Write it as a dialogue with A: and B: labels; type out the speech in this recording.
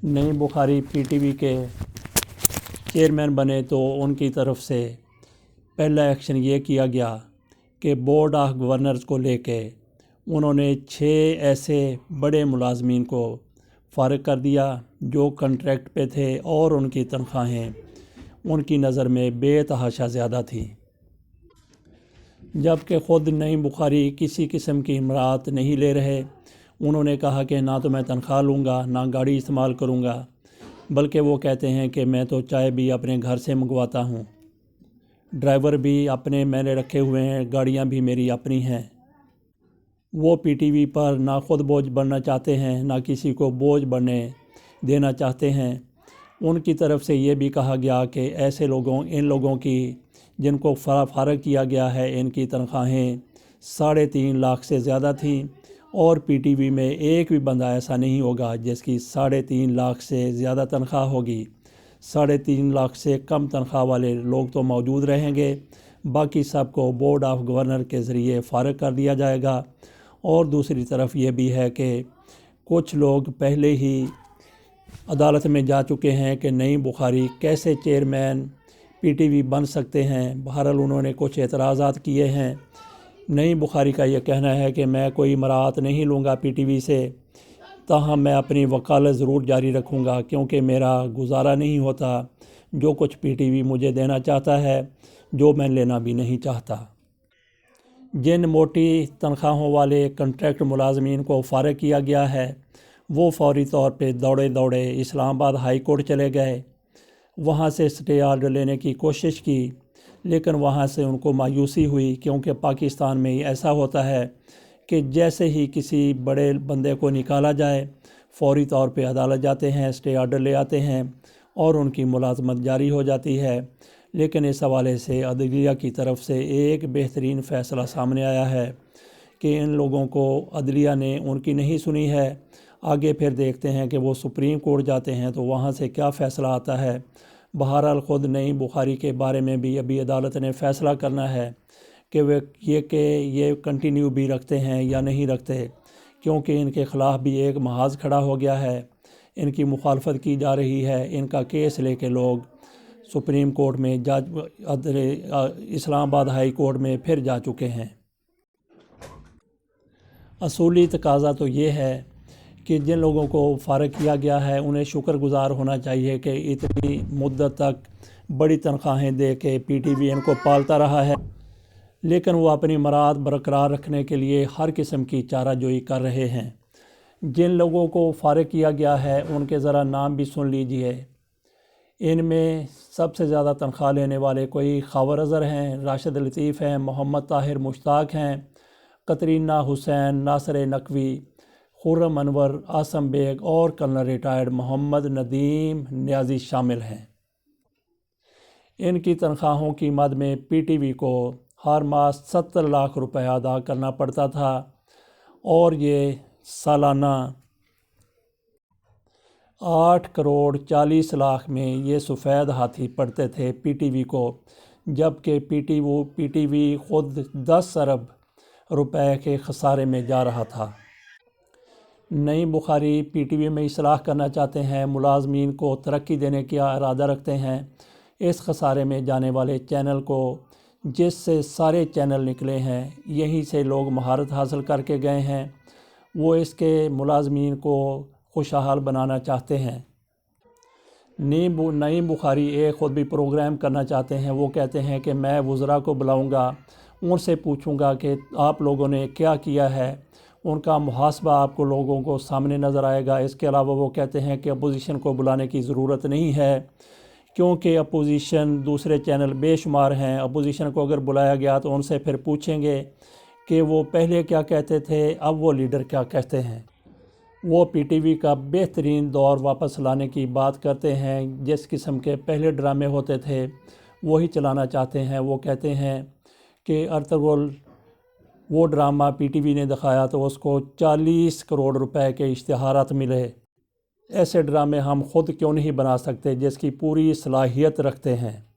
A: Naeem Bukhari PTV के chairman बने तो उनकी तरफ से पहला एक्शन ये किया गया कि बोर्ड ऑफ गवर्नर्स को लेके उन्होंने 6 ऐसे बड़े मुलाजमीन को फारिग कर दिया जो कॉन्ट्रैक्ट पे थे और उनकी तनख्वाहें उनकी नज़र में बेतहाशा ज़्यादा थी, जबकि ख़ुद नईम बुखारी किसी किस्म की इमरात नहीं ले रहे। उन्होंने कहा कि ना तो मैं तनख्वाह लूँगा ना गाड़ी इस्तेमाल करूँगा, बल्कि वो कहते हैं कि मैं तो चाय भी अपने घर से मंगवाता हूँ, ड्राइवर भी अपने मैंने रखे हुए हैं, गाड़ियाँ भी मेरी अपनी हैं। वो PTV पर ना खुद बोझ बनना चाहते हैं ना किसी को बोझ बनने देना चाहते हैं। उनकी तरफ से ये भी कहा गया कि ऐसे लोगों इन लोगों की जिनको फारिग किया गया है इनकी तनख्वाहें 3.5 लाख से ज़्यादा थी और PTV में एक भी बंदा ऐसा नहीं होगा जिसकी 3.5 लाख से ज़्यादा तनख्वाह होगी। 3.5 लाख से कम तनख्वाह वाले लोग तो मौजूद रहेंगे, बाकी सबको बोर्ड ऑफ गवर्नर के ज़रिए फारिग कर दिया जाएगा। और दूसरी तरफ ये भी है कि कुछ लोग पहले ही अदालत में जा चुके हैं कि नईम बुखारी कैसे चेयरमैन PTV बन सकते हैं। बहरहाल उन्होंने कुछ एतराज़ात किए हैं। नईम बुखारी का ये कहना है कि मैं कोई इमरात नहीं लूँगा PTV से, ताहम मैं अपनी वकालत ज़रूर जारी रखूँगा क्योंकि मेरा गुजारा नहीं होता जो कुछ PTV मुझे देना चाहता है, जो मैं लेना भी नहीं चाहता। जिन मोटी तनख्वाहों वाले कॉन्ट्रैक्ट मुलाजमीन को फारिग किया गया है वो फौरी तौर पे दौड़े दौड़े इस्लामाबाद हाई कोर्ट चले गए, वहाँ से स्टे ऑर्डर लेने की कोशिश की, लेकिन वहाँ से उनको मायूसी हुई क्योंकि पाकिस्तान में ऐसा होता है कि जैसे ही किसी बड़े बंदे को निकाला जाए फौरी तौर पे अदालत जाते हैं, स्टे ऑर्डर ले आते हैं और उनकी मुलाजमत जारी हो जाती है। लेकिन इस हवाले से अदलिया की तरफ से एक बेहतरीन फ़ैसला सामने आया है कि इन लोगों को अदलिया ने उनकी नहीं सुनी है। आगे फिर देखते हैं कि वो सुप्रीम कोर्ट जाते हैं तो वहाँ से क्या फ़ैसला आता है। बहरहाल ख़ुद नईम बुखारी के बारे में भी अभी अदालत ने फ़ैसला करना है कि वे ये कंटिन्यू भी रखते हैं या नहीं रखते, क्योंकि इनके ख़िलाफ़ भी एक महाज खड़ा हो गया है, इनकी मुखालफत की जा रही है। इनका केस लेके लोग सुप्रीम कोर्ट में इस्लामाबाद हाई कोर्ट में फिर जा चुके हैं। असूली तकाज़ा तो ये है कि जिन लोगों को फारिग किया गया है उन्हें शुक्रगुजार होना चाहिए कि इतनी मुद्दत तक बड़ी तनख्वाहें दे के PTV इनको पालता रहा है, लेकिन वो अपनी मराद बरकरार रखने के लिए हर किस्म की चाराजोई कर रहे हैं। जिन लोगों को फारिग किया गया है उनके ज़रा नाम भी सुन लीजिए। इनमें सबसे ज़्यादा तनख्वाह लेने वाले कोई खावर अज़हर हैं, राशिद लतीफ़ हैं, मोहम्मद ताहिर मुश्ताक हैं, कतरीना हुसैन, नासर नकवी, खुर्रम अनवर, आसम बेग और कर्नल रिटायर्ड मोहम्मद नदीम न्याजी शामिल हैं। इनकी तनख्वाहों की मद में PTV को हर माह 70 लाख रुपए अदा करना पड़ता था और ये सालाना 8 करोड़ 40 लाख में ये सफ़ेद हाथी पड़ते थे PTV को, जबकि PTV ख़ुद 10 अरब रुपए के खसारे में जा रहा था। नईम बुखारी PTV में इस्लाह करना चाहते हैं, मुलाजमीन को तरक्की देने का इरादा रखते हैं। इस खसारे में जाने वाले चैनल को जिससे सारे चैनल निकले हैं यहीं से लोग महारत हासिल करके गए हैं, वो इसके मुलाजमीन को खुशहाल बनाना चाहते हैं। नईम बुखारी एक ख़ुद भी प्रोग्राम करना चाहते हैं। वो कहते हैं कि मैं वज़रा को बुलाऊंगा, उनसे पूछूंगा कि आप लोगों ने क्या किया है, उनका मुहासबा आपको लोगों को सामने नज़र आएगा। इसके अलावा वो कहते हैं कि अपोजिशन को बुलाने की ज़रूरत नहीं है क्योंकि अपोजिशन दूसरे चैनल बेशुमार हैं। अपोजिशन को अगर बुलाया गया तो उनसे फिर पूछेंगे कि वो पहले क्या कहते थे, अब वो लीडर क्या कहते हैं। वो PTV का बेहतरीन दौर वापस लाने की बात करते हैं। जिस किस्म के पहले ड्रामे होते थे वही चलाना चाहते हैं। वो कहते हैं कि अर्तुगरुल वो ड्रामा PTV ने दिखाया तो उसको 40 करोड़ रुपए के इश्तिहारात मिले। ऐसे ड्रामे हम ख़ुद क्यों नहीं बना सकते जिसकी पूरी सलाहियत रखते हैं।